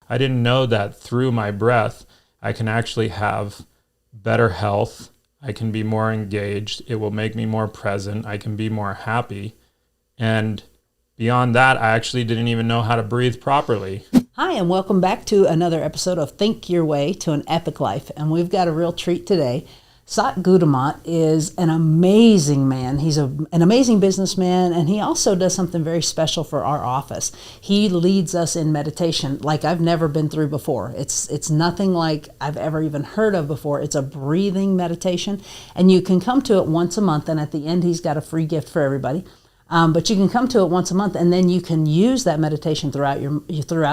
I didn't know that through my breath, I can actually have better health. I can be more engaged. It will make me more present. I can be more happy. And beyond that, I actually didn't even know how to breathe properly. Hi, and welcome back to another episode of Think Your Way to an Epic Life. And we've got a real treat today. Sat Gurumukh is an amazing man. He's an amazing businessman, and he also does something very special for our office. He leads us in meditation like I've never been through before. It's nothing like I've ever even heard of before. It's a breathing meditation, and you can come to it once a month, and at the end he's got a free gift for everybody. But you can come to it once a month, and then you can use that meditation throughout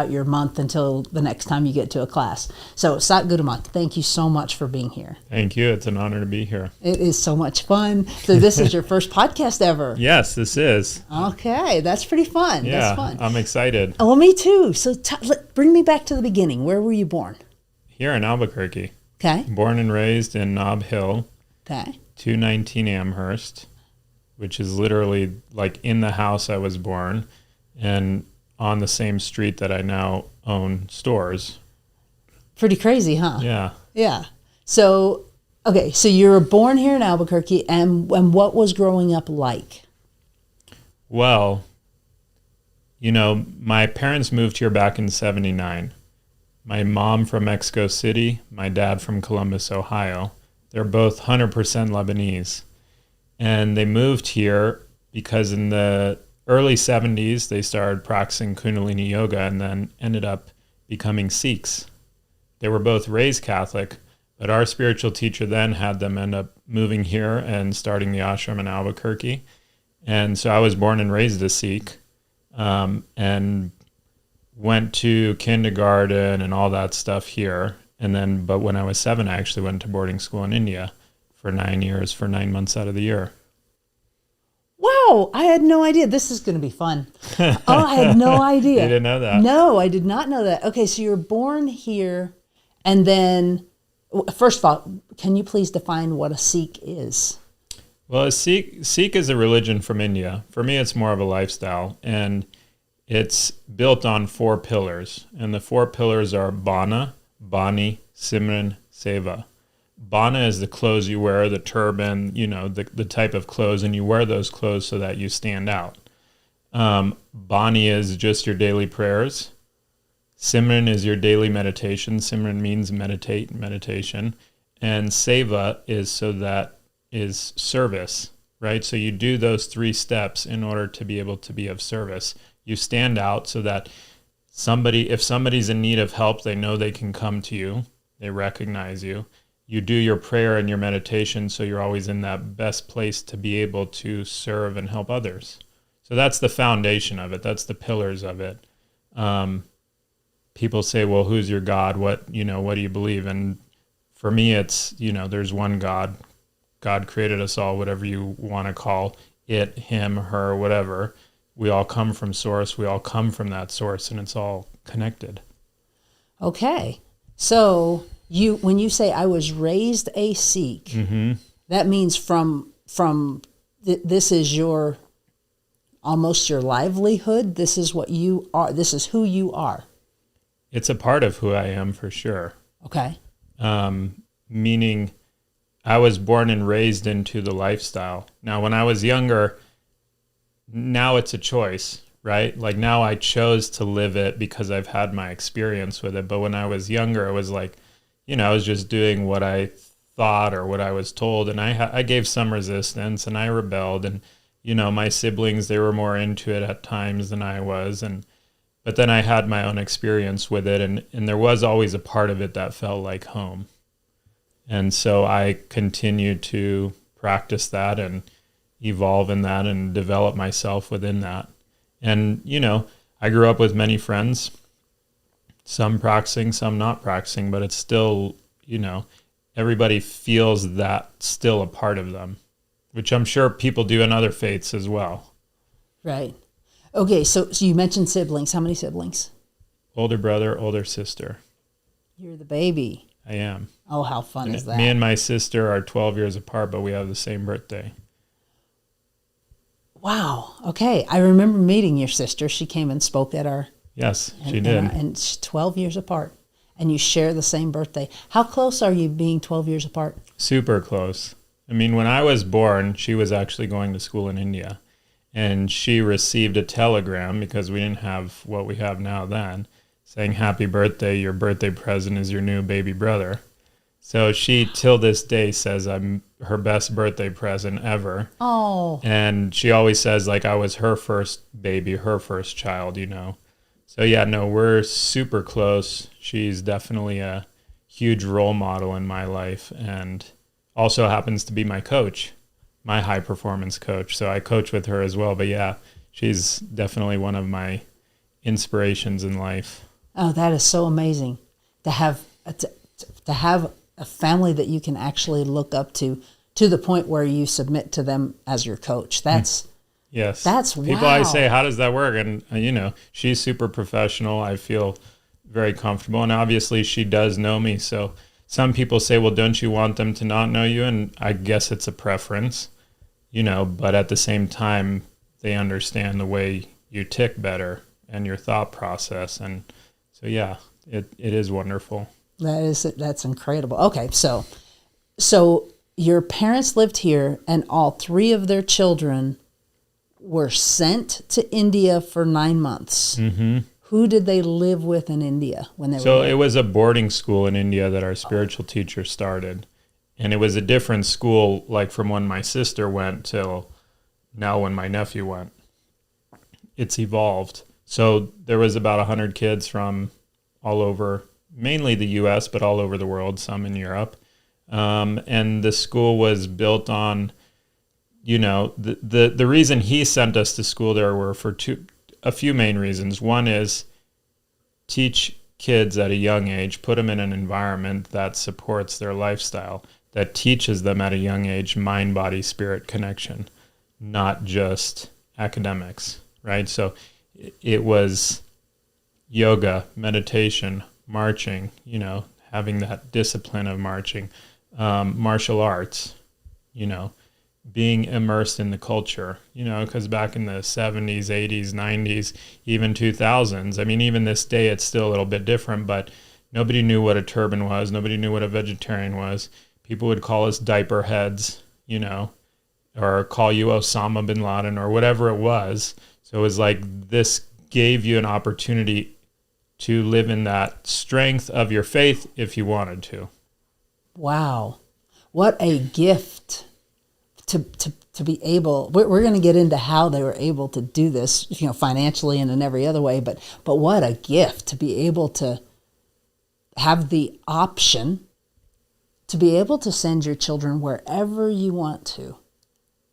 your month until the next time you get to a class. So, Sat Gurumukh, thank you so much for being here. Thank you. It's an honor to be here. It is so much fun. So this is your first podcast ever. Yes, this is. Okay, that's pretty fun. Yeah, that's fun. I'm excited. Oh, well, me too. So bring me back to the beginning. Where were you born? Here in Albuquerque. Okay. Born and raised in Nob Hill. Okay. 219 Amherst, which is literally like in the house I was born and on the same street that I now own stores. Pretty crazy, huh? Yeah. Yeah. So, okay, so you were born here in Albuquerque, and what was growing up like? Well, my parents moved here back in 79. My mom from Mexico City, my dad from Columbus, Ohio. They're both 100% Lebanese. And they moved here because in the early 70s, they started practicing Kundalini Yoga and then ended up becoming Sikhs. They were both raised Catholic, but our spiritual teacher then had them end up moving here and starting the ashram in Albuquerque. And so I was born and raised a Sikh, and went to kindergarten and all that stuff here. But when I was 7, I actually went to boarding school in India for 9 years, for 9 months out of the year. Wow, I had no idea. This is going to be fun. Oh, I had no idea. You didn't know that? No, I did not know that. Okay, so you were born here, and then, first of all, can you please define what a Sikh is? Well, a Sikh is a religion from India. For me, it's more of a lifestyle, and it's built on 4 pillars. And the 4 pillars are Bana, Bani, Simran, Seva. Bana is the clothes you wear, the turban, the type of clothes, and you wear those clothes so that you stand out. Bani is just your daily prayers. Simran is your daily meditation. Simran means meditation. And Seva is service, right? So you do those 3 steps in order to be able to be of service. You stand out so that if somebody's in need of help, they know they can come to you. They recognize you. You do your prayer and your meditation, so you're always in that best place to be able to serve and help others. So that's the foundation of it. That's the pillars of it. People say, well, who's your God? What do you believe? And for me, it's, there's one God. God created us all, whatever you want to call it, him, her, whatever. We all come from source. We all come from that source, and it's all connected. Okay. So when you say I was raised a Sikh, mm-hmm. that means this is almost your livelihood. This is what you are. This is who you are. It's a part of who I am for sure. Okay. Meaning I was born and raised into the lifestyle. Now, when I was younger, now it's a choice, right? Like now I chose to live it because I've had my experience with it. But when I was younger, it was like, I was just doing what I thought or what I was told. And I gave some resistance and I rebelled. And, my siblings, they were more into it at times than I was. But then I had my own experience with it. And there was always a part of it that felt like home. And so I continued to practice that and evolve in that and develop myself within that. And, I grew up with many friends, some practicing, some not practicing, but it's still, everybody feels that still a part of them, which I'm sure people do in other faiths as well. Right. Okay, so you mentioned siblings. How many siblings? Older brother, older sister. You're the baby. I am. Oh, how fun is that? Me and my sister are 12 years apart, but we have the same birthday. Wow. Okay. I remember meeting your sister. She came and spoke at our Yes, she did. And 12 years apart. And you share the same birthday. How close are you being 12 years apart? Super close. I mean, when I was born, she was actually going to school in India. And she received a telegram, because we didn't have what we have now then, saying, "Happy birthday, your birthday present is your new baby brother." So she, till this day, says I'm her best birthday present ever. Oh. And she always says, like, I was her first baby, her first child, you know. So yeah, no, we're super close. She's definitely a huge role model in my life, and also happens to be my coach, my high performance coach. So I coach with her as well. But yeah, she's definitely one of my inspirations in life. Oh, that is so amazing to have a family that you can actually look up to the point where you submit to them as your coach. That's Yes. That's People wow. always say, how does that work? And, you know, she's super professional. I feel very comfortable. And obviously she does know me. So some people say, well, don't you want them to not know you? And I guess it's a preference, you know, but at the same time, they understand the way you tick better and your thought process. And so, yeah, it is wonderful. That's incredible. Okay, so your parents lived here, and all three of their children were sent to India for 9 months. Mm-hmm. Who did they live with in India when they were So there? it was a boarding school in India that our spiritual teacher started. And it was a different school, like from when my sister went till now when my nephew went. It's evolved. So there was about 100 kids from all over, mainly the U.S., but all over the world, some in Europe. And the school was built on, you know, the reason he sent us to school there were for a few main reasons. One is teach kids at a young age, put them in an environment that supports their lifestyle, that teaches them at a young age mind, body, spirit connection, not just academics, right? So it was yoga, meditation, marching, you know, having that discipline of marching, martial arts, you know, being immersed in the culture, you know, because back in the 70s, 80s, 90s, even 2000s, I mean, even this day, it's still a little bit different, but nobody knew what a turban was. Nobody knew what a vegetarian was. People would call us diaper heads, you know, or call you Osama bin Laden or whatever it was. So it was like this gave you an opportunity to live in that strength of your faith if you wanted to. Wow. What a gift to be able, we're going to get into how they were able to do this, you know, financially and in every other way, but what a gift to be able to have the option to be able to send your children wherever you want to.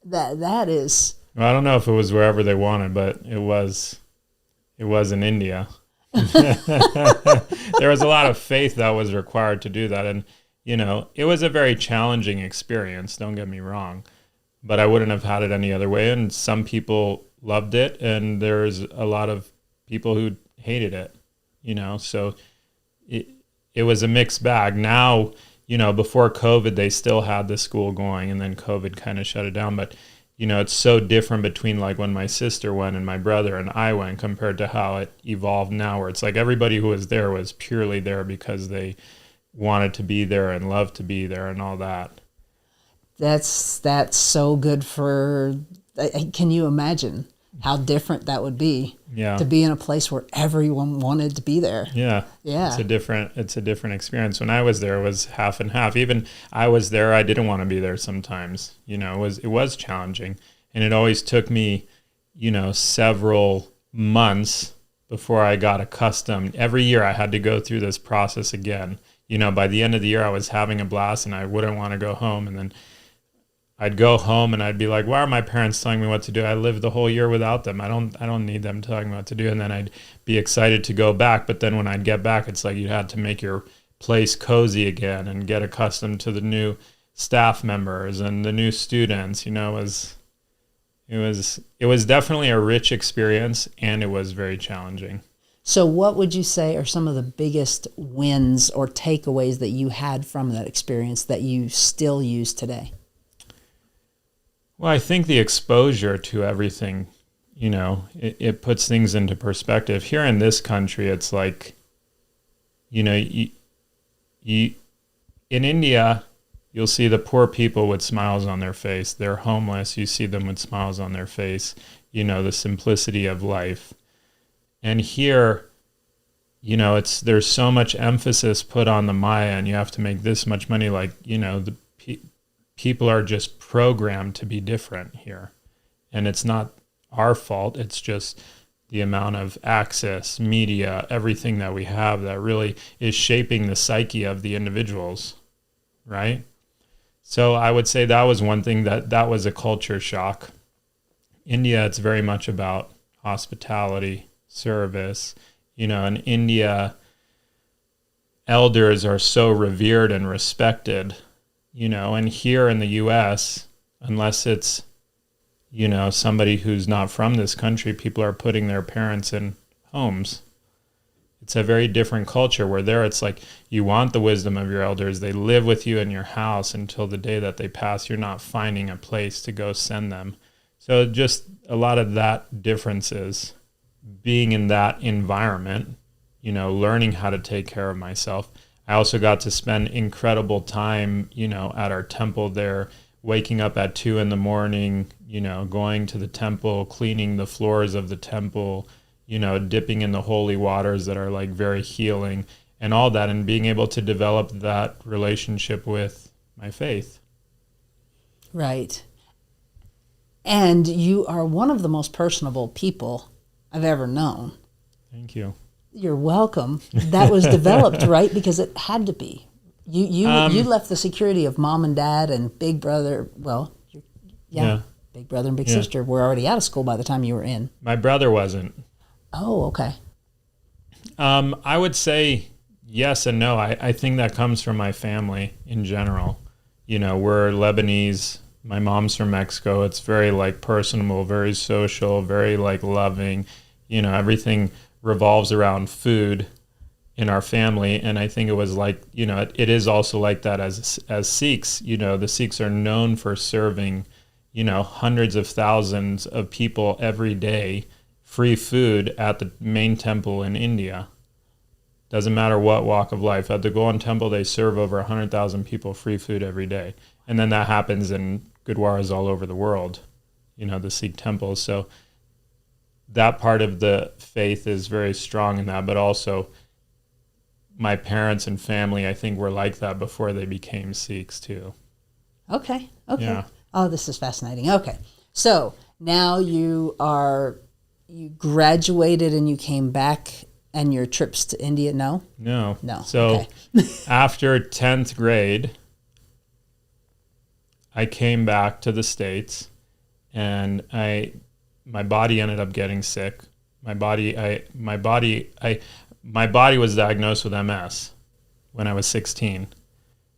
That is. Well, I don't know if it was wherever they wanted, but it was in India. There was a lot of faith that was required to do that. And, you know, it was a very challenging experience, don't get me wrong, but I wouldn't have had it any other way. And some people loved it, and there's a lot of people who hated it, you know, so it was a mixed bag. Now, you know, before COVID, they still had the school going, and then COVID kind of shut it down. But, you know, it's so different between like when my sister went and my brother and I went compared to how it evolved now, where it's like everybody who was there was purely there because they wanted to be there and loved to be there and all that. That's so good for, can you imagine how different that would be? Yeah. To be in a place where everyone wanted to be there. Yeah. Yeah. It's a different experience. When I was there, it was half and half. Even I was there, I didn't want to be there sometimes. You know, it was challenging. And it always took me, you know, several months before I got accustomed. Every year I had to go through this process again. You know, by the end of the year I was having a blast and I wouldn't want to go home. And then I'd go home and I'd be like, why are my parents telling me what to do? I lived the whole year without them. I don't need them telling me what to do. And then I'd be excited to go back. But then when I'd get back, it's like you had to make your place cozy again and get accustomed to the new staff members and the new students. You know, it was definitely a rich experience, and it was very challenging. So what would you say are some of the biggest wins or takeaways that you had from that experience that you still use today? Well, I think the exposure to everything, it puts things into perspective. Here in this country, it's like, in India, you'll see the poor people with smiles on their face. They're homeless. You see them with smiles on their face, the simplicity of life. And here, there's so much emphasis put on the Maya, and you have to make this much money. Like, the people are just programmed to be different here. And it's not our fault. It's just the amount of access, media, everything that we have that really is shaping the psyche of the individuals, right? So I would say that was one thing that was a culture shock. India, it's very much about hospitality, service. In India, elders are so revered and respected, and here in the U.S., unless it's, somebody who's not from this country, people are putting their parents in homes. It's a very different culture where there it's like you want the wisdom of your elders. They live with you in your house until the day that they pass. You're not finding a place to go send them. So just a lot of that differences, being in that environment, learning how to take care of myself. I also got to spend incredible time, at our temple there, waking up at 2 a.m, going to the temple, cleaning the floors of the temple, dipping in the holy waters that are like very healing and all that, and being able to develop that relationship with my faith. Right. And you are one of the most personable people I've ever known. Thank you. You're welcome. That was developed, right? Because it had to be. You left the security of mom and dad and big brother. Well, big brother and big sister were already out of school by the time you were in. My brother wasn't. Oh, okay. I would say yes and no. I think that comes from my family in general. We're Lebanese. My mom's from Mexico. It's very like personable, very social, very like loving. Everything revolves around food in our family. And I think it was like, it is also like that as Sikhs. The Sikhs are known for serving, hundreds of thousands of people every day, free food at the main temple in India. Doesn't matter what walk of life. At the Golden Temple, they serve over 100,000 people free food every day. And then that happens in Gurdwaras all over the world, the Sikh temples. So that part of the faith is very strong in that, but also my parents and family, I think, were like that before they became Sikhs too. Okay. Yeah. Oh, this is fascinating. Okay. So now you graduated and you came back, and your trips to India, no? No. So okay. after 10th grade, I came back to the States, and my body ended up getting sick. My body was diagnosed with MS when I was 16.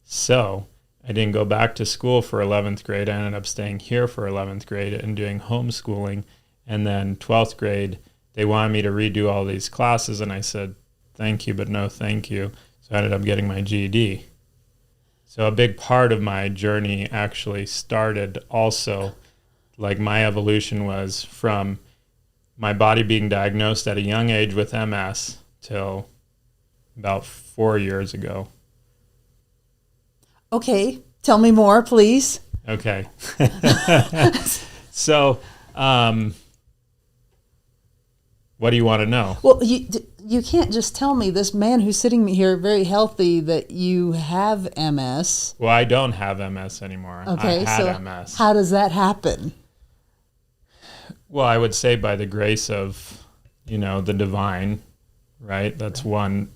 So I didn't go back to school for 11th grade. I ended up staying here for 11th grade and doing homeschooling. And then 12th grade, they wanted me to redo all these classes, and I said, thank you, but no thank you. So I ended up getting my GED. So a big part of my journey actually started also, like my evolution was from my body being diagnosed at a young age with MS till about 4 years ago. Okay, tell me more, please. Okay. So, what do you want to know? Well, you can't just tell me, this man who's sitting here very healthy, that you have MS. Well, I don't have MS anymore. Okay, I had so MS. how does that happen? Well, I would say by the grace of, the divine, right? That's one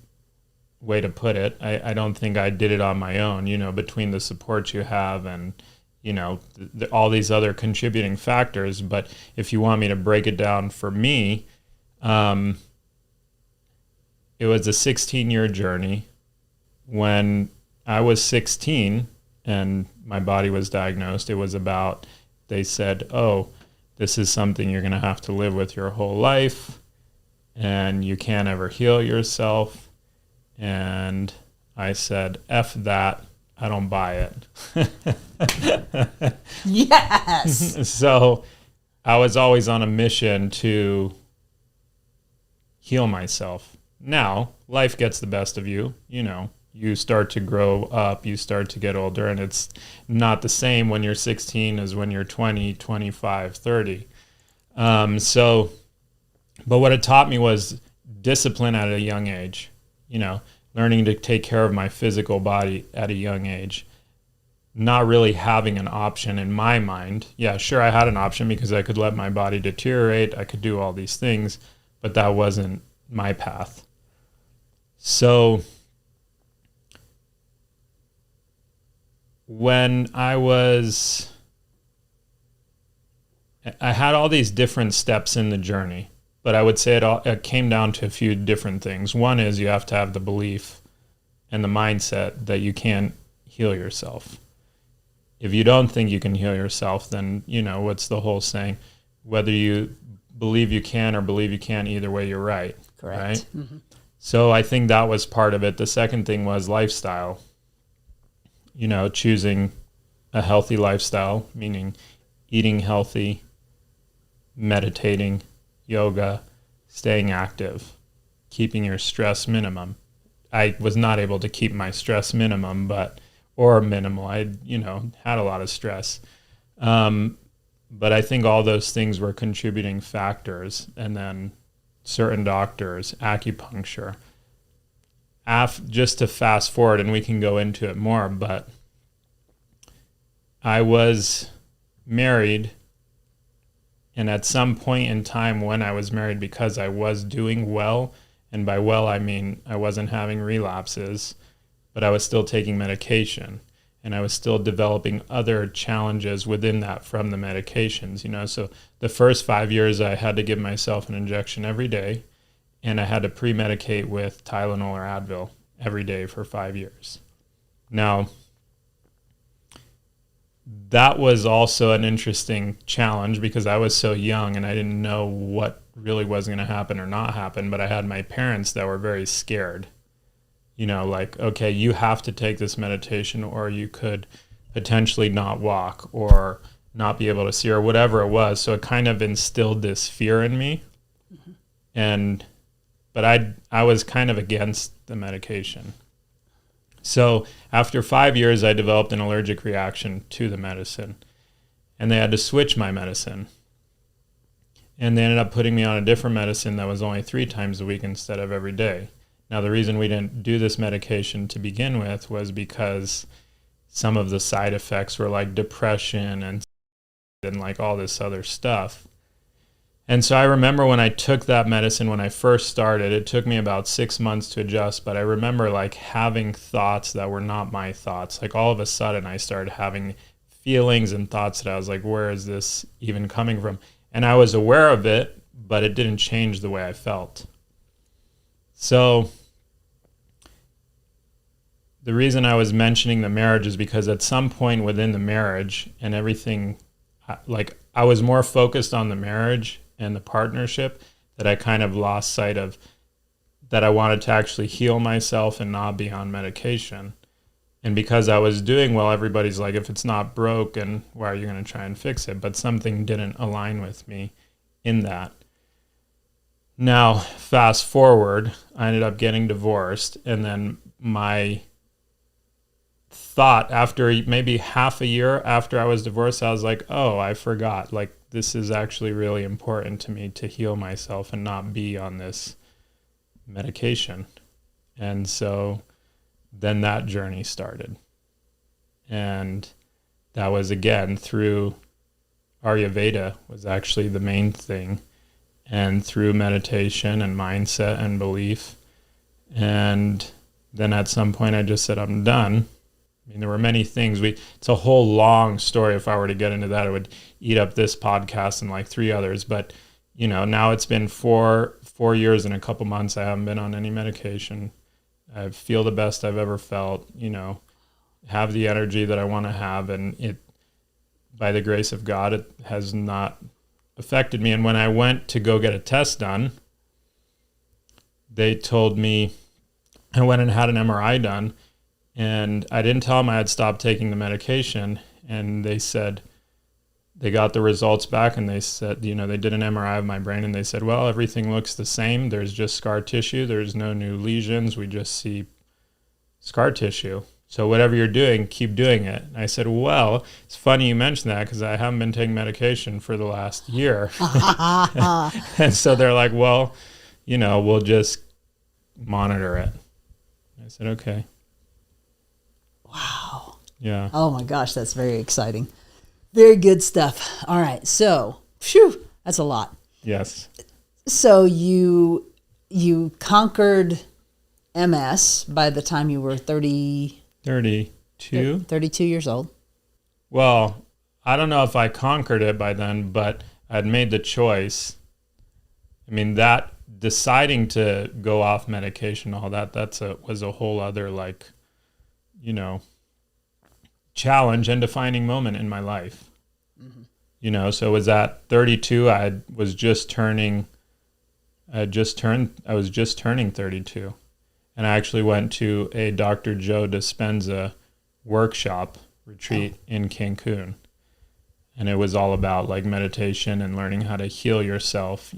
way to put it. I don't think I did it on my own, between the support you have and, all these other contributing factors. But if you want me to break it down for me, it was a 16-year journey. When I was 16 and my body was diagnosed, it was about, they said, oh, this is something you're going to have to live with your whole life, and you can't ever heal yourself. And I said, F that, I don't buy it. Yes. So I was always on a mission to heal myself. Now, life gets the best of you, you start to grow up, you start to get older, and it's not the same when you're 16 as when you're 20, 25, 30. But what it taught me was discipline at a young age, learning to take care of my physical body at a young age, not really having an option in my mind. Yeah, sure, I had an option because I could let my body deteriorate, I could do all these things, but that wasn't my path. So when I had all these different steps in the journey, but I would say it came down to a few different things. One is you have to have the belief and the mindset that you can't heal yourself. If you don't think you can heal yourself, then, what's the whole saying? Whether you believe you can or believe you can't, either way, you're right. Correct. Right? Mm-hmm. So I think that was part of it. The second thing was lifestyle. Choosing a healthy lifestyle, meaning eating healthy, meditating, yoga, staying active, keeping your stress minimum. I was not able to keep my stress minimum, or minimal. I, had a lot of stress. But I think all those things were contributing factors. And then certain doctors, acupuncture. Just to fast forward, and we can go into it more, but I was married, and at some point in time when I was married, because I was doing well, and by well I mean I wasn't having relapses, but I was still taking medication, and I was still developing other challenges within that from the medications, So the first 5 years I had to give myself an injection every day, and I had to pre-medicate with Tylenol or Advil every day for 5 years. Now, that was also an interesting challenge because I was so young and I didn't know what really was going to happen or not happen, but I had my parents that were very scared. Like, okay, you have to take this medication or you could potentially not walk or not be able to see or whatever it was. So it kind of instilled this fear in me. Mm-hmm. But I was kind of against the medication. So after 5 years, I developed an allergic reaction to the medicine, and they had to switch my medicine. And they ended up putting me on a different medicine that was only 3 times a week instead of every day. Now, the reason we didn't do this medication to begin with was because some of the side effects were like depression and like all this other stuff. And so I remember when I took that medicine, when I first started, it took me about 6 months to adjust, but I remember like having thoughts that were not my thoughts. Like all of a sudden I started having feelings and thoughts that I was like, where is this even coming from? And I was aware of it, but it didn't change the way I felt. So the reason I was mentioning the marriage is because at some point within the marriage and everything, like I was more focused on the marriage and the partnership that I kind of lost sight of that I wanted to actually heal myself and not be on medication. And because I was doing well, everybody's like, if it's not broken, why are you going to try and fix it? But something didn't align with me in that. Now, fast forward, I ended up getting divorced. And then my thought after maybe half a year after I was divorced, I was like, oh, I forgot. Like, this is actually really important to me to heal myself and not be on this medication. And so then that journey started. And that was again through Ayurveda was actually the main thing, and through meditation and mindset and belief. And then at some point I just said, I'm done. I mean, there were many things. It's a whole long story. If I were to get into that, it would eat up this podcast and like 3 others. But, now it's been four years and a couple months. I haven't been on any medication. I feel the best I've ever felt, have the energy that I want to have. And it, by the grace of God, it has not affected me. And when I went to go get a test done, they told me, I went and had an MRI done. And I didn't tell them I had stopped taking the medication. And they said, they got the results back, and they said, they did an MRI of my brain, and they said, well, everything looks the same. There's just scar tissue. There's no new lesions. We just see scar tissue. So whatever you're doing, keep doing it. And I said, well, it's funny you mentioned that because I haven't been taking medication for the last year. And so they're like, well, we'll just monitor it. I said, okay. Wow. Yeah. Oh my gosh, that's very exciting. Very good stuff. All right. So, that's a lot. Yes. So you conquered MS by the time you were 32 years old. Well, I don't know if I conquered it by then, but I'd made the choice. I mean, that deciding to go off medication, all that, was a whole other challenge and defining moment in my life. Mm-hmm. So it was at 32, I was just turning 32. And I actually went to a Dr. Joe Dispenza workshop retreat in Cancun. And it was all about meditation and learning how to heal yourself,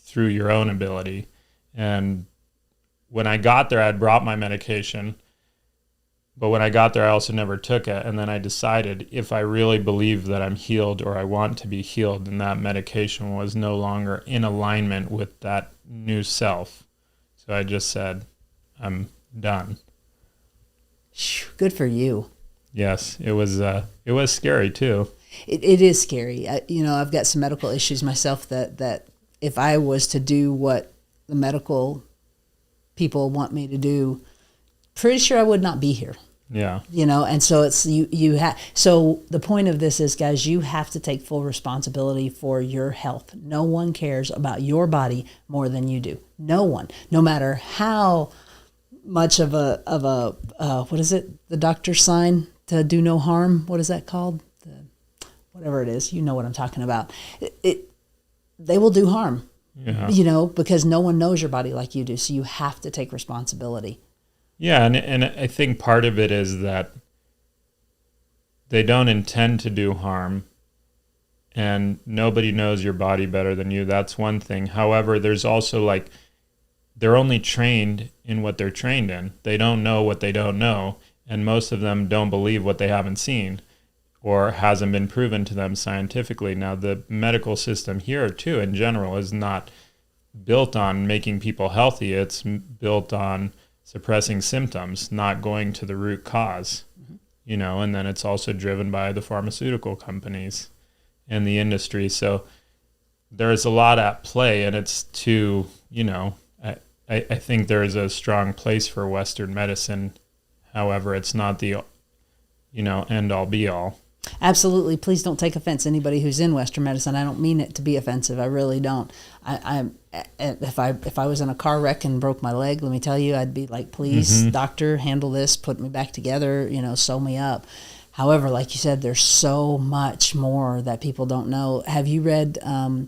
through your own ability. And when I got there, I'd brought my medication. But when I got there, I also never took it. And then I decided if I really believe that I'm healed or I want to be healed, then that medication was no longer in alignment with that new self. So I just said, I'm done. Good for you. Yes, it was scary too. It is scary. I've got some medical issues myself that if I was to do what the medical people want me to do, pretty sure I would not be here. Yeah. And so it's so the point of this is, guys, you have to take full responsibility for your health. No one cares about your body more than you do. No one. No matter how much of a what is it? The doctor's sign to do no harm. What is that called? Whatever it is, you know what I'm talking about. They will do harm. Yeah. Because no one knows your body like you do. So you have to take responsibility. Yeah, and I think part of it is that they don't intend to do harm, and nobody knows your body better than you. That's one thing. However, there's also they're only trained in what they're trained in. They don't know what they don't know, and most of them don't believe what they haven't seen or hasn't been proven to them scientifically. Now, the medical system here, too, in general, is not built on making people healthy. It's built on suppressing symptoms, not going to the root cause, and then it's also driven by the pharmaceutical companies and the industry. So there's a lot at play, and it's I think there is a strong place for Western medicine. However, it's not the, end all be all. Absolutely. Please don't take offense. Anybody who's in Western medicine, I don't mean it to be offensive. I really don't. If I was in a car wreck and broke my leg, let me tell you, I'd be like, please, doctor, handle this, put me back together, sew me up. However, like you said, there's so much more that people don't know. Have you read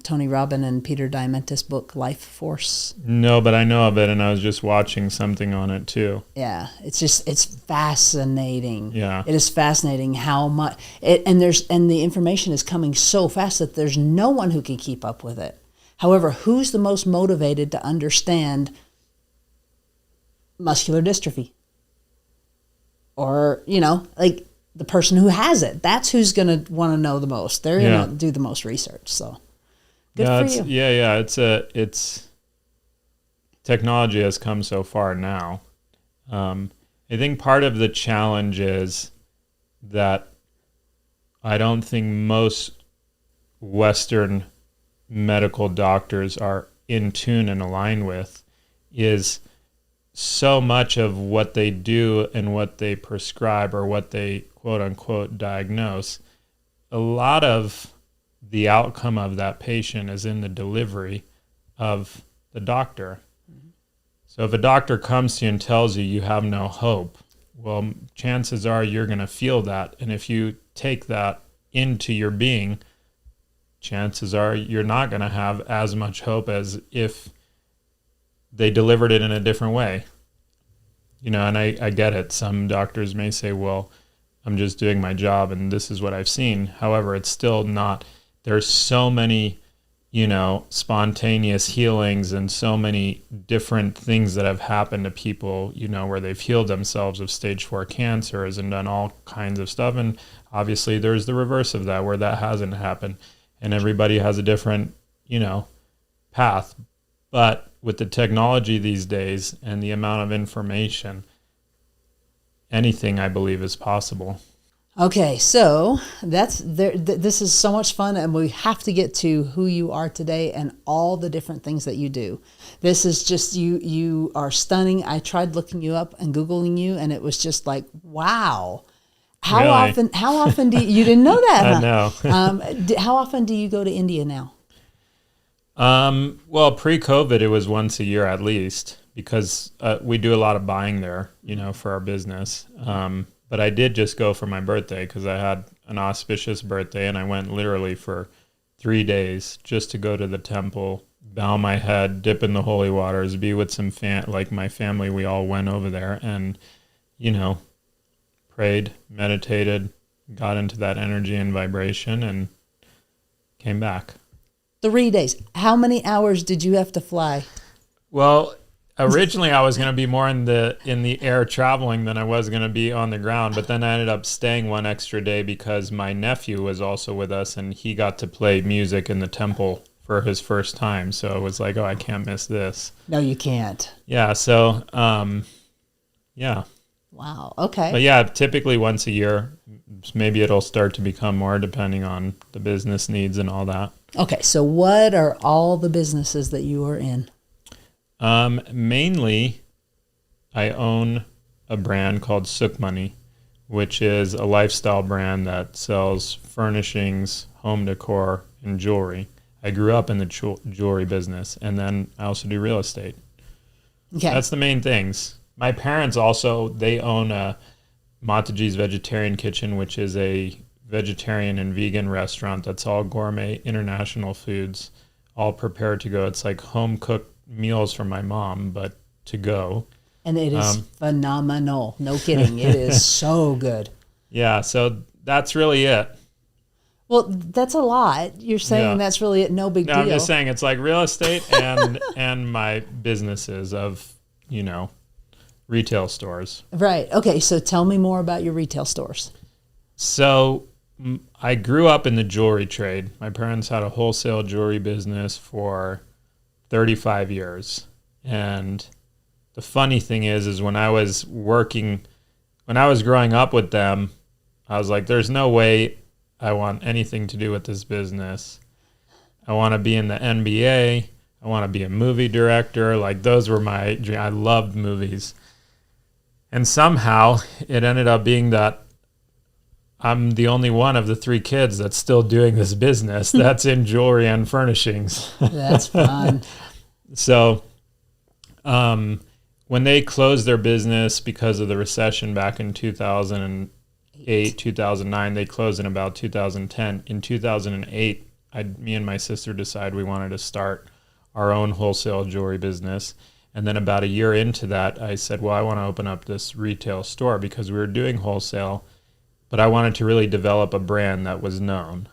Tony Robbins and Peter Diamandis' book, Life Force? No, but I know of it, and I was just watching something on it too. Yeah, it's fascinating. Yeah, it is fascinating how much and the information is coming so fast that there's no one who can keep up with it. However, who's the most motivated to understand muscular dystrophy? Or the person who has it, that's who's going to want to know the most. They're going to do the most research. So good for you. Yeah. It's technology has come so far now. I think part of the challenge is that I don't think most Western medical doctors are in tune and aligned with is so much of what they do and what they prescribe or what they quote unquote diagnose, a lot of the outcome of that patient is in the delivery of the doctor. Mm-hmm. So if a doctor comes to you and tells you you have no hope, well, chances are you're going to feel that. And if you take that into your being, chances are you're not going to have as much hope as if they delivered it in a different way. And I get it. Some doctors may say, well, I'm just doing my job and this is what I've seen. However, it's still not, there's so many, spontaneous healings and so many different things that have happened to people, where they've healed themselves of stage 4 cancers and done all kinds of stuff. And obviously there's the reverse of that where that hasn't happened, and everybody has a different, path. But with the technology these days and the amount of information, anything I believe is possible. Okay, so this is so much fun, and we have to get to who you are today and all the different things that you do. This is just, you are stunning. I tried looking you up and Googling you, and it was just like, wow. How Really? often do you didn't know that? I Huh? know. How often do you go to India now? Well, pre-COVID, it was once a year at least, because we do a lot of buying there, for our business. But I did just go for my birthday because I had an auspicious birthday, and I went literally for 3 days just to go to the temple, bow my head, dip in the holy waters, be with some like my family. We all went over there and, prayed, meditated, got into that energy and vibration, and came back. 3 days. How many hours did you have to fly? Well, originally I was going to be more in the air traveling than I was going to be on the ground, but then I ended up staying one extra day because my nephew was also with us, and he got to play music in the temple for his first time. So it was like, oh, I can't miss this. No, you can't. Yeah. So, yeah. Wow. Okay. But yeah, typically once a year. Maybe it'll start to become more depending on the business needs and all that. Okay. So what are all the businesses that you are in? Mainly, I own a brand called Sook Money, which is a lifestyle brand that sells furnishings, home decor, and jewelry. I grew up in the jewelry business, and then I also do real estate. Okay. That's the main things. My parents also, they own a Mataji's Vegetarian Kitchen, which is a vegetarian and vegan restaurant that's all gourmet international foods, all prepared to go. It's like home cooked meals from my mom, but to go. And it is phenomenal. No kidding. It is so good. Yeah, so that's really it. Well, that's a lot. You're saying that's really it. No big deal. I'm just saying it's like real estate and my businesses of, retail stores. Right. Okay. So tell me more about your retail stores. So I grew up in the jewelry trade. My parents had a wholesale jewelry business for 35 years. And the funny thing is when I was growing up with them, I was like, there's no way I want anything to do with this business. I want to be in the NBA. I want to be a movie director. Like those were my dreams. I loved movies. And somehow it ended up being that I'm the only one of the 3 kids that's still doing this business that's in jewelry and furnishings. That's fun. So when they closed their business because of the recession back in 2008, 2009, they closed in about 2010. In 2008, me and my sister decided we wanted to start our own wholesale jewelry business. And then about a year into that, I said, well, I want to open up this retail store because we were doing wholesale, but I wanted to really develop a brand that was known.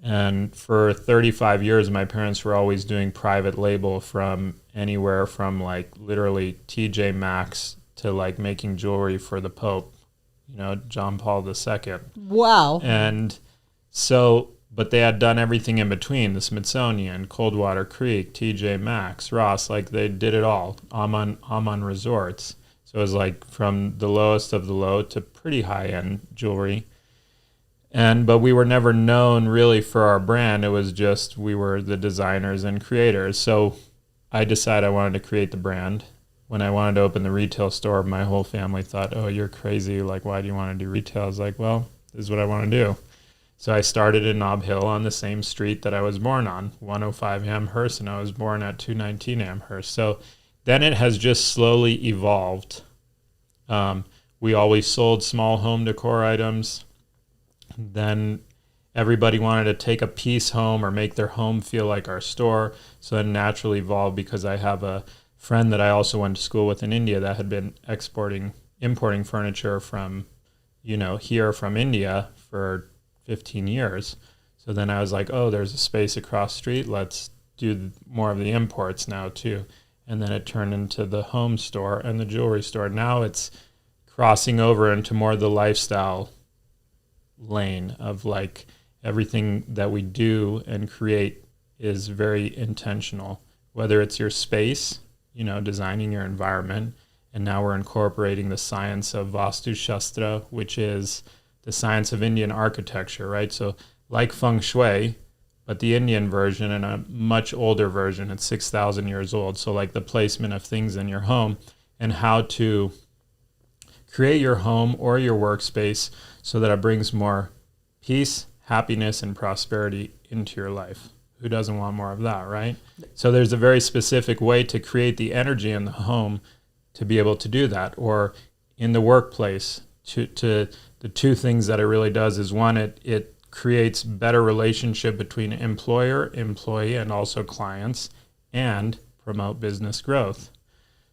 And for 35 years, my parents were always doing private label from anywhere from like literally TJ Maxx to like making jewelry for the Pope, John Paul II. Wow. And so, but they had done everything in between, the Smithsonian, Coldwater Creek, TJ Maxx, Ross, like they did it all, Aman Resorts. So it was like from the lowest of the low to pretty high-end jewelry. But we were never known really for our brand. It was just we were the designers and creators. So I decided I wanted to create the brand. When I wanted to open the retail store, my whole family thought, oh, you're crazy. Like, why do you want to do retail? I was like, well, this is what I want to do. So I started in Nob Hill on the same street that I was born on, 105 Amherst, and I was born at 219 Amherst. So then it has just slowly evolved. We always sold small home decor items. Then everybody wanted to take a piece home or make their home feel like our store. So then naturally evolved because I have a friend that I also went to school with in India that had been importing furniture from here from India for 15 years. So then I was like, oh, there's a space across the street. Let's do more of the imports now too. And then it turned into the home store and the jewelry store. Now it's crossing over into more of the lifestyle lane of like everything that we do and create is very intentional, whether it's your space, designing your environment. And now we're incorporating the science of Vastu Shastra, which is the science of Indian architecture, right? So like feng shui, but the Indian version and a much older version, it's 6,000 years old. So like the placement of things in your home and how to create your home or your workspace so that it brings more peace, happiness, and prosperity into your life. Who doesn't want more of that, right? So there's a very specific way to create the energy in the home to be able to do that, or in the workplace. To the two things that it really does is one, it creates better relationship between employer, employee, and also clients, and promote business growth.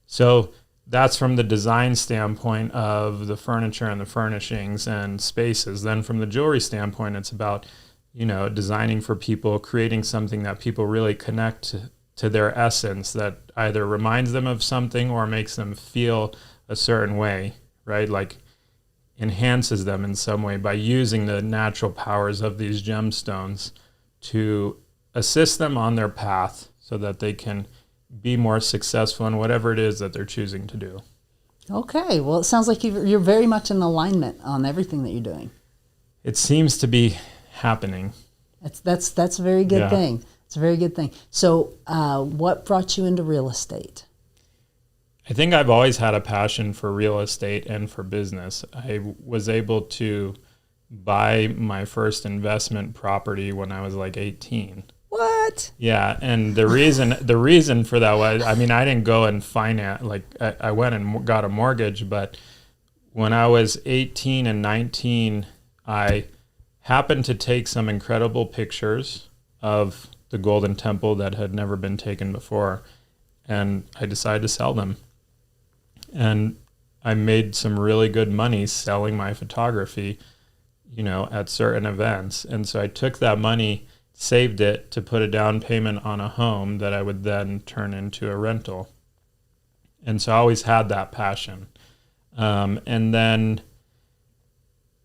So that's from the design standpoint of the furniture and the furnishings and spaces. Then from the jewelry standpoint, it's about, designing for people, creating something that people really connect to their essence, that either reminds them of something or makes them feel a certain way, right? Like enhances them in some way by using the natural powers of these gemstones to assist them on their path so that they can be more successful in whatever it is that they're choosing to do. Okay. Well, it sounds like you're very much in alignment on everything that you're doing. It seems to be happening. That's a very good thing. It's a very good thing. So what brought you into real estate? I think I've always had a passion for real estate and for business. I was able to buy my first investment property when I was like 18. What? Yeah, and the reason for that was, I didn't go and finance, like I went and got a mortgage, but when I was 18 and 19, I happened to take some incredible pictures of the Golden Temple that had never been taken before, and I decided to sell them. And I made some really good money selling my photography, at certain events. And so I took that money, saved it to put a down payment on a home that I would then turn into a rental. And so I always had that passion. And then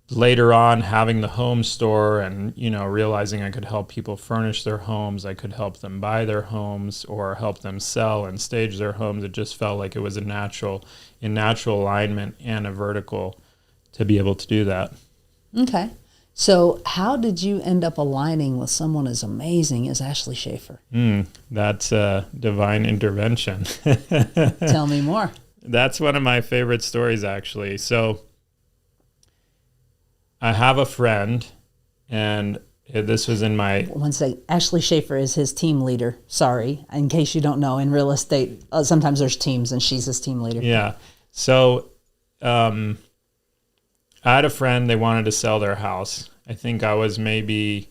later on, having the home store and, realizing I could help people furnish their homes, I could help them buy their homes or help them sell and stage their homes. It just felt like it was in natural alignment and a vertical to be able to do that. Okay. So how did you end up aligning with someone as amazing as Ashley Schaefer? That's a divine intervention. Tell me more. That's one of my favorite stories, actually. So I have a friend, and this was in my... One second. Ashley Schaefer is his team leader. Sorry. In case you don't know, in real estate, sometimes there's teams, and she's his team leader. Yeah. So I had a friend, they wanted to sell their house. I think I was maybe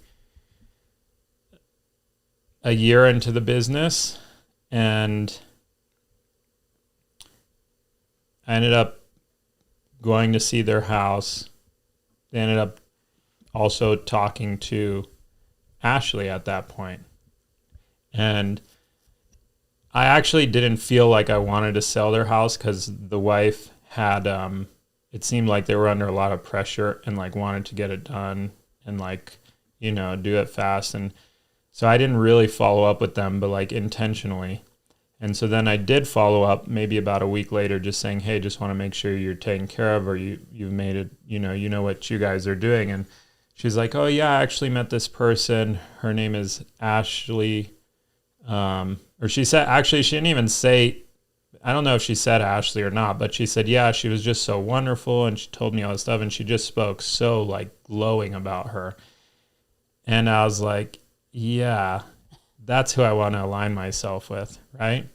a year into the business, and I ended up going to see their house. They ended up also talking to Ashley at that point. And I actually didn't feel like I wanted to sell their house because the wife had, it seemed like they were under a lot of pressure and like wanted to get it done and like, do it fast. And so I didn't really follow up with them, but like intentionally. And so then I did follow up maybe about a week later, just saying, hey, just want to make sure you're taken care of, or you've made it, you know what you guys are doing. And she's like, oh yeah, I actually met this person. Her name is Ashley. Or she said, actually, she didn't even say, I don't know if she said Ashley or not, but she said, yeah, she was just so wonderful. And she told me all this stuff, and she just spoke so like glowing about her. And I was like, yeah, that's who I want to align myself with, right?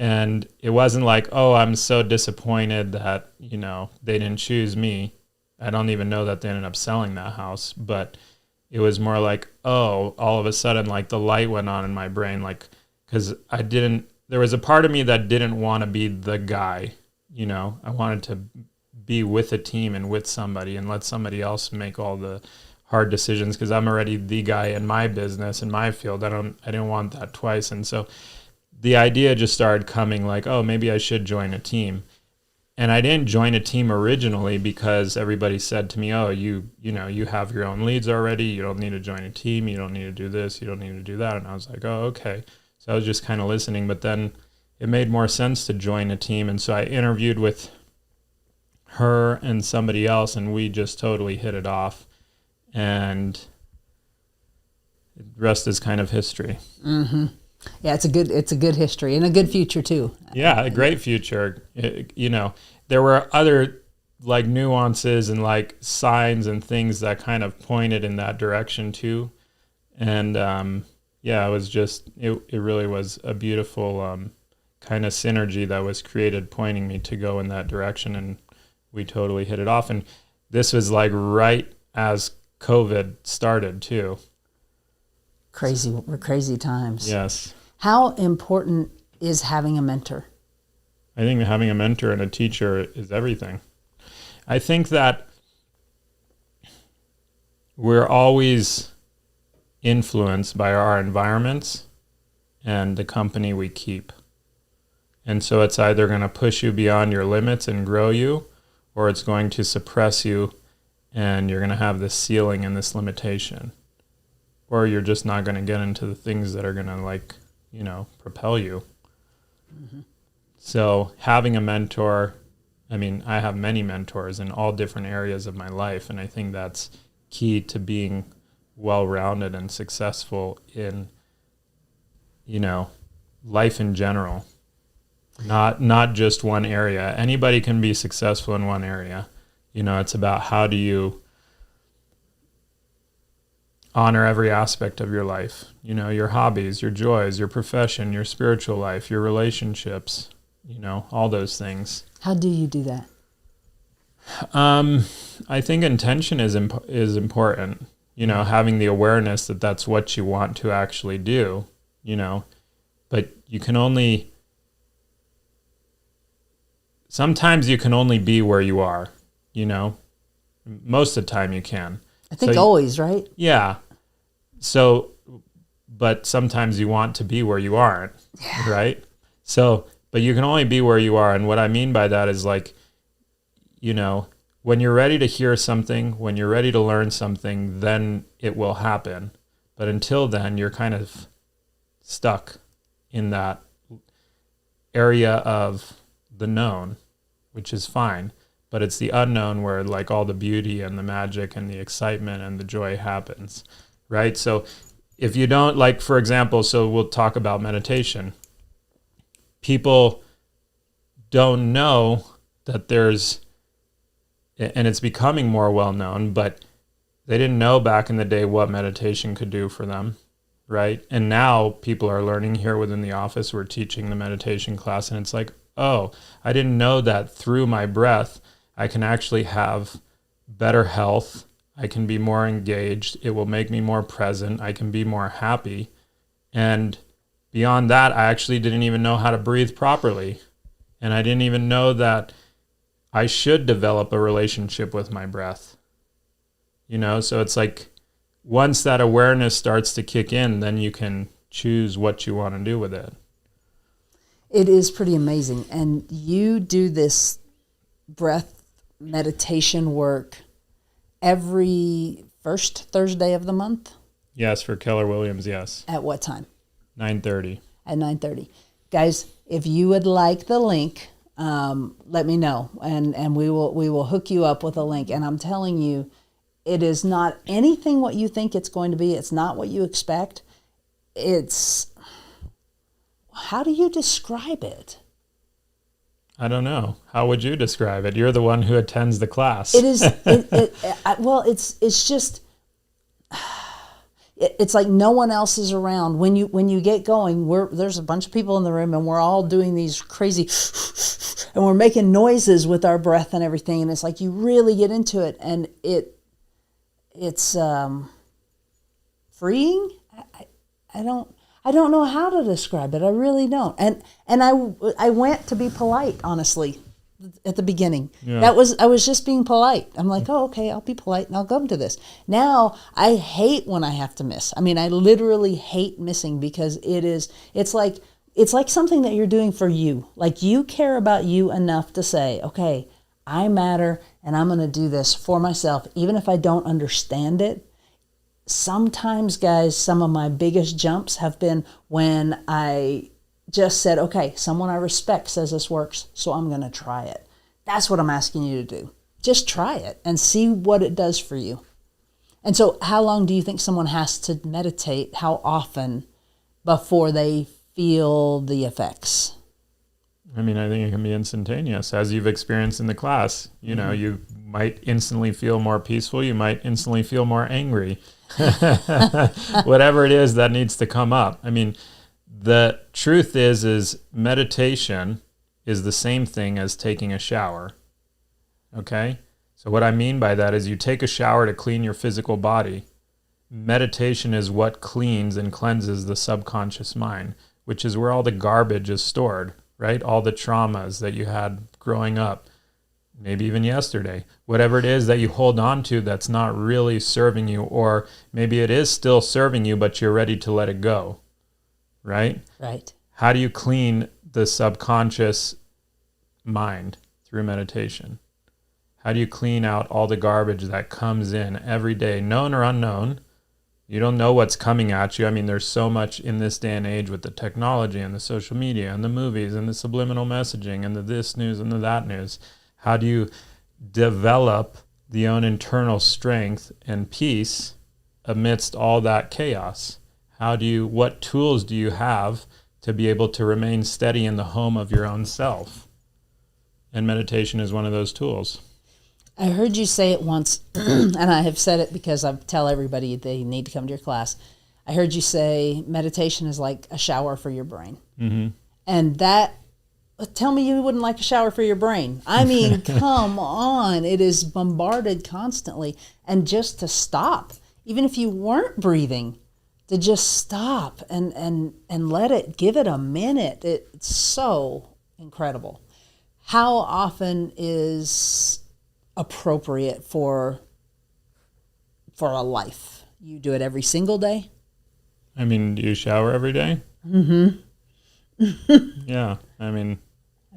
And it wasn't like, oh, I'm so disappointed that, they didn't choose me. I don't even know that they ended up selling that house, but it was more like, oh, all of a sudden, like the light went on in my brain, like, because there was a part of me that didn't want to be the guy, I wanted to be with a team and with somebody and let somebody else make all the hard decisions, because I'm already the guy in my business, in my field. I didn't want that twice. And so the idea just started coming like, oh, maybe I should join a team. And I didn't join a team originally because everybody said to me, oh, you have your own leads already. You don't need to join a team. You don't need to do this. You don't need to do that. And I was like, oh, okay. So I was just kind of listening, but then it made more sense to join a team. And so I interviewed with her and somebody else, and we just totally hit it off. And the rest is kind of history. Mm-hmm. Yeah, it's a good history and a good future too. Yeah, a great future. There were other like nuances and like signs and things that kind of pointed in that direction too. And it was just, it really was a beautiful kind of synergy that was created pointing me to go in that direction. And we totally hit it off. And this was like right as COVID started too. Crazy times. Yes. How important is having a mentor? I think having a mentor and a teacher is everything. I think that we're always influenced by our environments and the company we keep. And so it's either going to push you beyond your limits and grow you, or it's going to suppress you and you're going to have this ceiling and this limitation. Or you're just not going to get into the things that are going to propel you. Mm-hmm. So having a mentor, I have many mentors in all different areas of my life. And I think that's key to being well-rounded and successful in, life in general. Not just one area. Anybody can be successful in one area. It's about how do you honor every aspect of your life, your hobbies, your joys, your profession, your spiritual life, your relationships, all those things. How do you do that? I think intention is important, having the awareness that that's what you want to actually do, but sometimes you can only be where you are, most of the time you can. I think always, right? Yeah. So, but sometimes you want to be where you aren't, right? So, but you can only be where you are. And what I mean by that is like, when you're ready to hear something, when you're ready to learn something, then it will happen. But until then, you're kind of stuck in that area of the known, which is fine. But it's the unknown where like all the beauty and the magic and the excitement and the joy happens, right? So if you don't, like, for example, so we'll talk about meditation. People don't know that there's, and it's becoming more well-known, but they didn't know back in the day what meditation could do for them, right? And now people are learning here within the office. We're teaching the meditation class, and it's like, oh, I didn't know that through my breath, I can actually have better health. I can be more engaged. It will make me more present. I can be more happy. And beyond that, I actually didn't even know how to breathe properly. And I didn't even know that I should develop a relationship with my breath. So it's like once that awareness starts to kick in, then you can choose what you want to do with it. It is pretty amazing. And you do this breath meditation work every first Thursday of the month? Yes, for Keller Williams, yes. At what time? 9:30. At 9:30. Guys, if you would like the link, let me know, and we will hook you up with a link. And I'm telling you, it is not anything what you think it's going to be. It's not what you expect. It's, how do you describe it? I don't know. How would you describe it? You're the one who attends the class. It is. It's just. It's like no one else is around when you get going. There's a bunch of people in the room, and we're all doing these crazy, and we're making noises with our breath and everything. And it's like you really get into it, and it's freeing. I don't know how to describe it. I really don't. And I went to be polite, honestly. at the beginning. Yeah. I was just being polite. I'm like, oh, okay, I'll be polite and I'll come to this. Now I hate when I have to miss. I mean, I literally hate missing because it's like something that you're doing for you. Like you care about you enough to say, okay, I matter and I'm going to do this for myself, even if I don't understand it. Sometimes, guys, some of my biggest jumps have been when I just said, okay, someone I respect says this works, so I'm going to try it. That's what I'm asking you to do. Just try it and see what it does for you. And so how long do you think someone has to meditate? How often before they feel the effects? I mean, I think it can be instantaneous, as you've experienced in the class. You know, you might instantly feel more peaceful. You might instantly feel more angry. Whatever it is that needs to come up. I mean, the truth is meditation is the same thing as taking a shower. Okay? So what I mean by that is you take a shower to clean your physical body. Meditation is what cleans and cleanses the subconscious mind, which is where all the garbage is stored, right? All the traumas that you had growing up, maybe even yesterday, whatever it is that you hold on to that's not really serving you, or maybe it is still serving you, but you're ready to let it go, right? Right. How do you clean the subconscious mind? Through meditation. How do you clean out all the garbage that comes in every day, known or unknown? You don't know what's coming at you. I mean, there's so much in this day and age with the technology and the social media and the movies and the subliminal messaging and the this news and the that news. How do you develop the own internal strength and peace amidst all that chaos? What tools do you have to be able to remain steady in the home of your own self? And meditation is one of those tools. I heard you say it once, and I have said it because I tell everybody they need to come to your class. I heard you say meditation is like a shower for your brain. Mm-hmm. And that, tell me you wouldn't like a shower for your brain. I mean, come on. It is bombarded constantly. And just to stop, even if you weren't breathing, to just stop and let it, give it a minute. It's so incredible. How often is appropriate for a life? You do it every single day? I mean, do you shower every day? Mm-hmm. Yeah, I mean,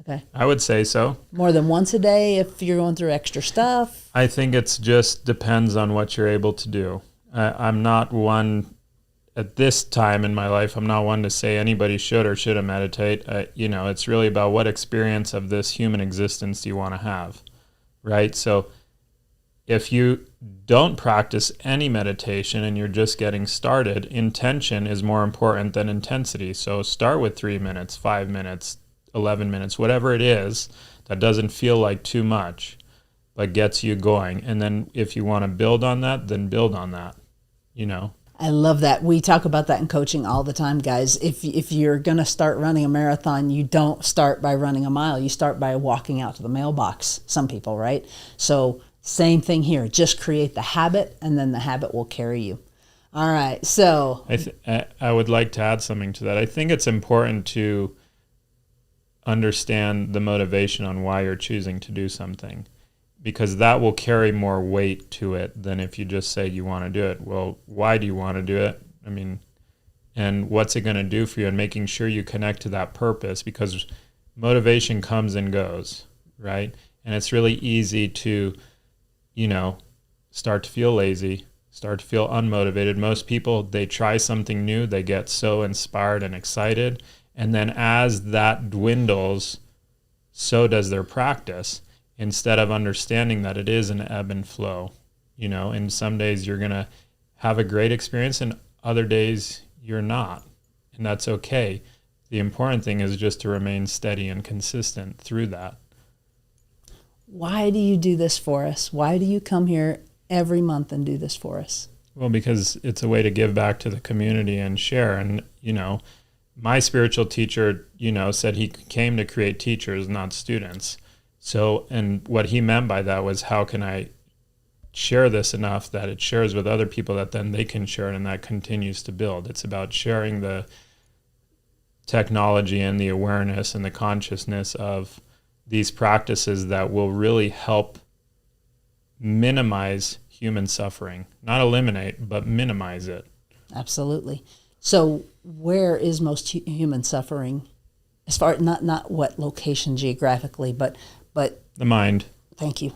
okay. I would say so. More than once a day if you're going through extra stuff? I think it's just depends on what you're able to do. I'm not one, at this time in my life, I'm not one to say anybody should or shouldn't meditate. It's really about what experience of this human existence do you want to have, right? So if you don't practice any meditation and you're just getting started, intention is more important than intensity. So start with 3 minutes, 5 minutes, 11 minutes, whatever it is that doesn't feel like too much, but gets you going. And then if you want to build on that, then build on that, I love that. We talk about that in coaching all the time, guys. If you're going to start running a marathon, you don't start by running a mile. You start by walking out to the mailbox. Some people, right? So same thing here. Just create the habit, and then the habit will carry you. All right. So I would like to add something to that. I think it's important to understand the motivation on why you're choosing to do something, because that will carry more weight to it than if you just say you want to do it. Well, why do you want to do it? I mean, and what's it going to do for you, and making sure you connect to that purpose, because motivation comes and goes, right? And it's really easy to, start to feel lazy, start to feel unmotivated. Most people, they try something new, they get so inspired and excited, and then as that dwindles, so does their practice, instead of understanding that it is an ebb and flow. And some days you're going to have a great experience and other days you're not. And that's okay. The important thing is just to remain steady and consistent through that. why do you do this for us? Why do you come here every month and do this for us? Well, because it's a way to give back to the community and share. And, my spiritual teacher, said he came to create teachers, not students. So, and what he meant by that was, how can I share this enough that it shares with other people, that then they can share it, and that continues to build. It's about sharing the technology and the awareness and the consciousness of these practices that will really help minimize human suffering. Not eliminate, but minimize it. Absolutely. So where is most human suffering? As far not what location geographically, but The mind. Thank you.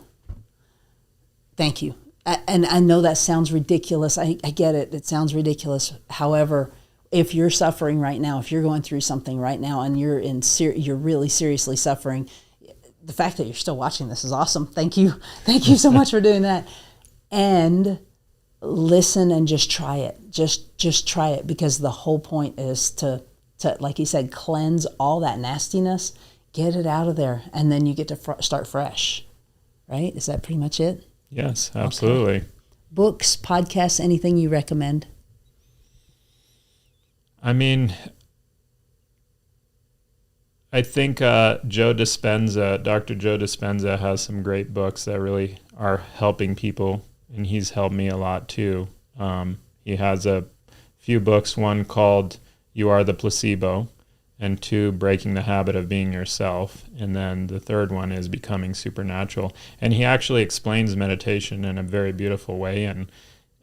Thank you. And I know that sounds ridiculous. I get it. It sounds ridiculous. However, if you're suffering right now, if you're going through something right now and you're you're really seriously suffering, the fact that you're still watching this is awesome. Thank you. Thank you so much for doing that. And listen and just try it. Just try it, because the whole point is to like you said, cleanse all that nastiness, get it out of there, and then you get to start fresh. Right? Is that pretty much it? Yes, absolutely. Okay. Books, podcasts, anything you recommend? I mean, I think Dr. Joe Dispenza has some great books that really are helping people, and he's helped me a lot too. He has a few books, one called You Are the Placebo, and 2, Breaking the Habit of Being Yourself. And then the third one is Becoming Supernatural. And he actually explains meditation in a very beautiful way and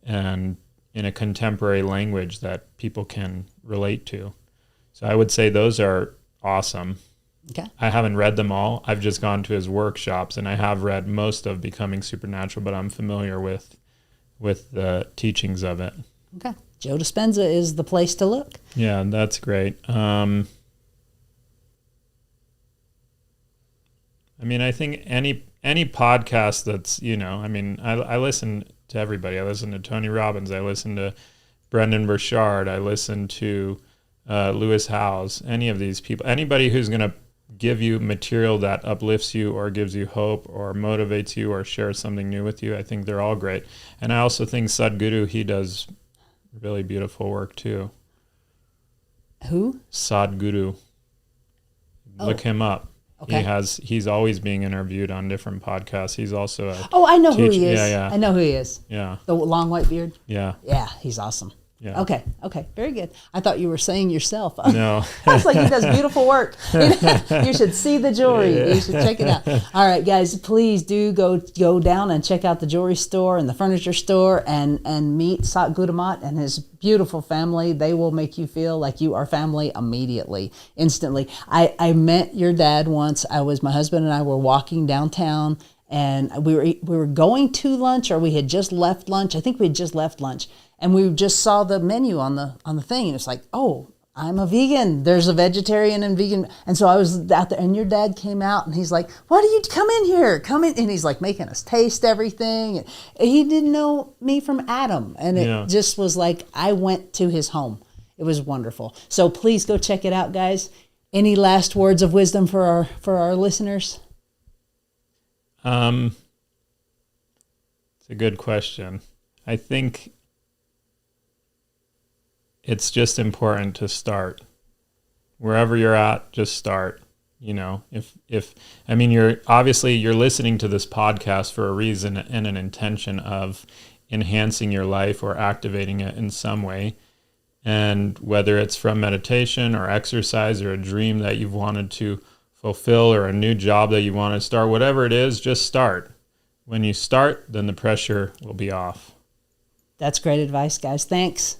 in a contemporary language that people can relate to. So I would say those are awesome. Okay. I haven't read them all. I've just gone to his workshops, and I have read most of Becoming Supernatural, but I'm familiar with the teachings of it. Okay. Joe Dispenza is the place to look. Yeah, that's great. I mean, I think any podcast that's, I listen to everybody. I listen to Tony Robbins. I listen to Brendan Burchard. I listen to Lewis Howes. Any of these people, anybody who's going to give you material that uplifts you or gives you hope or motivates you or shares something new with you, I think they're all great. And I also think Sadhguru, he does really beautiful work too. Who? Sadhguru. Look him up. Okay. He's always being interviewed on different podcasts. He's also a I know who he is. Yeah. I know who he is. Yeah. The long white beard. Yeah. Yeah, he's awesome. Yeah. Okay, very good. I thought you were saying yourself. No. I was like, he does beautiful work. You should see the jewelry. Yeah. You should check it out. All right, guys, please do go down and check out the jewelry store and the furniture store and meet Sat Gudamat and his beautiful family. They will make you feel like you are family immediately, instantly. I met your dad once. My husband and I were walking downtown, and we were going to lunch, or we had just left lunch. I think we had just left lunch. And we just saw the menu on the thing, and it's like, oh, I'm a vegan. There's a vegetarian and vegan. And so I was out there, and your dad came out, and he's like, why do you come in here? Come in. And he's like making us taste everything. And he didn't know me from Adam. And it just was like, I went to his home. It was wonderful. So please go check it out, guys. Any last words of wisdom for our listeners? It's a good question. I think it's just important to start. Wherever you're at, just start. You're listening to this podcast for a reason and an intention of enhancing your life or activating it in some way. And whether it's from meditation or exercise or a dream that you've wanted to fulfill or a new job that you want to start, whatever it is, just start. When you start, then the pressure will be off. That's great advice, guys. Thanks.